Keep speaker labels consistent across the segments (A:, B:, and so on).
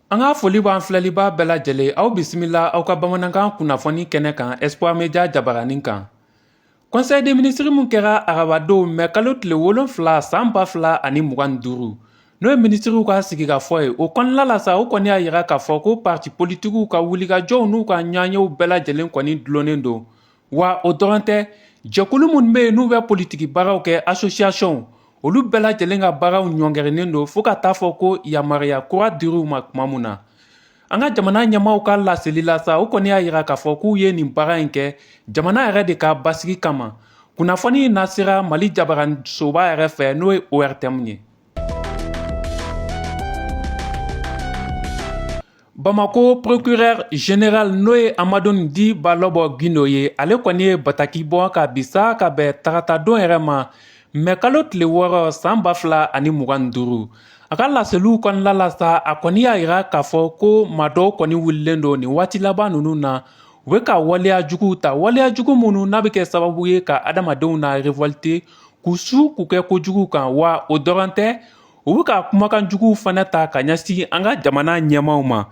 A: An ka foli b'an filɛliba bɛɛ lajɛlen aw bisimila aw ka bamanankan kunnafoni kɛnɛ kan Espoir Media jabaranin kan. Conseil des ministres mun kɛra arabadenw mɛ kalo tile 7 san 2025 n'o ye ministriw ka sigikafɔ ye o kɔnɔna la sa o kɔni y'a yira k'a fɔ ko parti politikiw ka wulikajɔw n'u ka ɲaaɲɛw bɛɛ lajɛlen kɔni dulonnen don wa o dɔrɔn tɛ jɛkulu minnu bɛ yen n'u bɛ politiki baaraw kɛ association olu bɛɛ lajɛlen ka baaraw ɲɔngɛrɛnnen don fo ka taa fɔ ko yamariya kura dir'u ma tuma mun na. An ka jamana ɲɛmaaw ka laseli la sa o kɔni y'a yira k'a fɔ k'u ye nin baara in kɛ jamana yɛrɛ de ka basigi kama kunnafoni na sera Mali jabarasoba yɛrɛ fɛ n'o ye ORTM ye. Bamako procureur général n'o ye Amadou Di Balobo Guindo ye ale kɔni ye bataki bɔ ka bisa ka bɛn tagata don yɛrɛ ma mɛ kalo tile 6 san 2025 a ka laseliw kɔnɔna la sa a kɔni y'a yira k'a fɔ ko maa dɔw kɔni wulilen don nin waati laban ninnu na u bɛ ka waleya juguw ta waleya jugu minnu n'a bɛ kɛ sababu ye ka adamadenw na révolter k'u su k'u kɛ kojugu kan wa o dɔrɔn tɛ u bɛ ka kumakan juguw fana ta ka ɲɛsin an ka jamana ɲɛmaaw ma.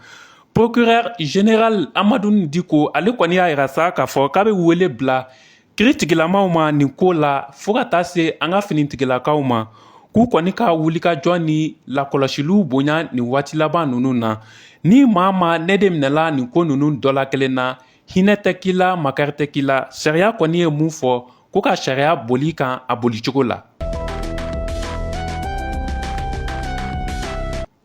A: Procureur général Amadou Diko ale kɔni y'a yira sa k'a fɔ k'a bɛ wele bila kiritigilamaw ma nin ko la fo ka taa se an ka finitigilakaw ma k'u kɔni ka wulikajɔ ni lakɔlɔsiliw bonya nin waati laban ninnu na ni maa ma ne de minɛla nin ko ninnu dɔ la kelen na hinɛ tɛ k'i la makari tɛ k'i la sariya kɔni ye mun fɔ ko ka sariya boli kan a bolicogo la.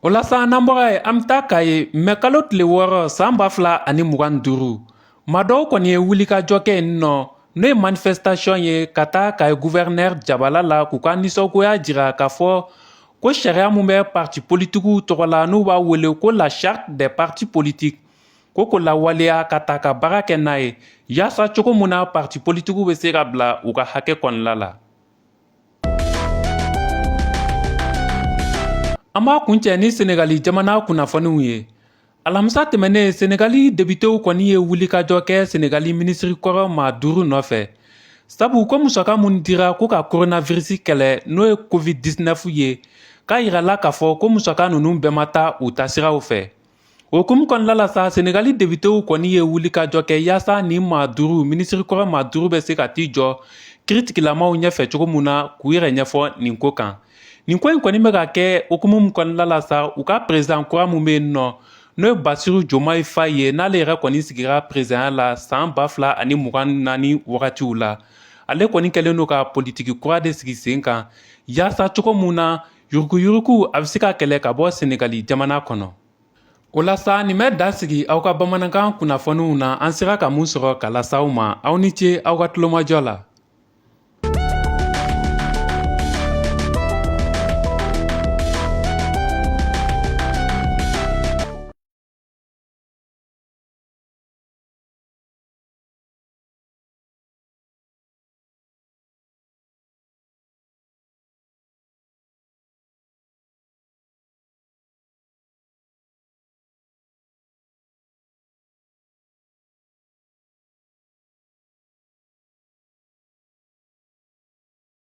A: O la sa n'an bɔra ye an bɛ taa k'a ye mɛ kalo tile 6 san 2025 maa dɔw kɔni ye wulikajɔ kɛ yen nɔ n'o ye manifestation ye ka taa k'a ye gouverneur Jabala la k'u ka nisɔngoya jira k'a fɔ ko sariya mun bɛ parti politikiw tɔgɔ la n'u b'a wele ko la charte des partis politiques ko lawaleya ka ta ka baara kɛ n'a ye yaasa cogo mun na parti politikiw bɛ se ka bila u ka hakɛ kɔnɔna la. An b'a kuncɛ ni Senegali jamana kunnafoniw ye. Alamisa tɛmɛnen Senegali députéw kɔni ye wulikajɔ kɛ Senegali ministre kɔrɔ maa 5 nɔfɛ. Sabu ko musaka mun dira ko ka coronavirus kɛlɛ n'o ye Covid-19 ye k'a yirala k'a fɔ ko musaka ninnu bɛɛ ma taa u taasiraw fɛ. O hukumu kɔnɔna la sa Senegali députéw kɔni ye wulikajɔ kɛ yaasa nin maa 5 ministre kɔrɔ maa 5 bɛ se ka t'i jɔ kiritigilamaw ɲɛfɛ cogo mun na k'u yɛrɛ ɲɛfɔ nin ko kan. Nin ko in kɔni bɛ ka kɛ hukumu min kɔnɔna la sa u ka président kura mun bɛ yen nɔ n'o ye Bassirou Diomaye Faye ye n'ale yɛrɛ kɔni sigira président la san 2024 wagatiw la ale kɔni kɛlen don ka politiki kura de sigi sen kan yaasa cogo mun na yuruguyurugu a bɛ se ka kɛlɛ ka bɔ Senegali jamana kɔnɔ. O la sa nin bɛ da sigi aw ka bamanankan kunnafoniw na an sera ka mun sɔrɔ ka lase aw ma aw ni ce aw ka tulomajɔ la.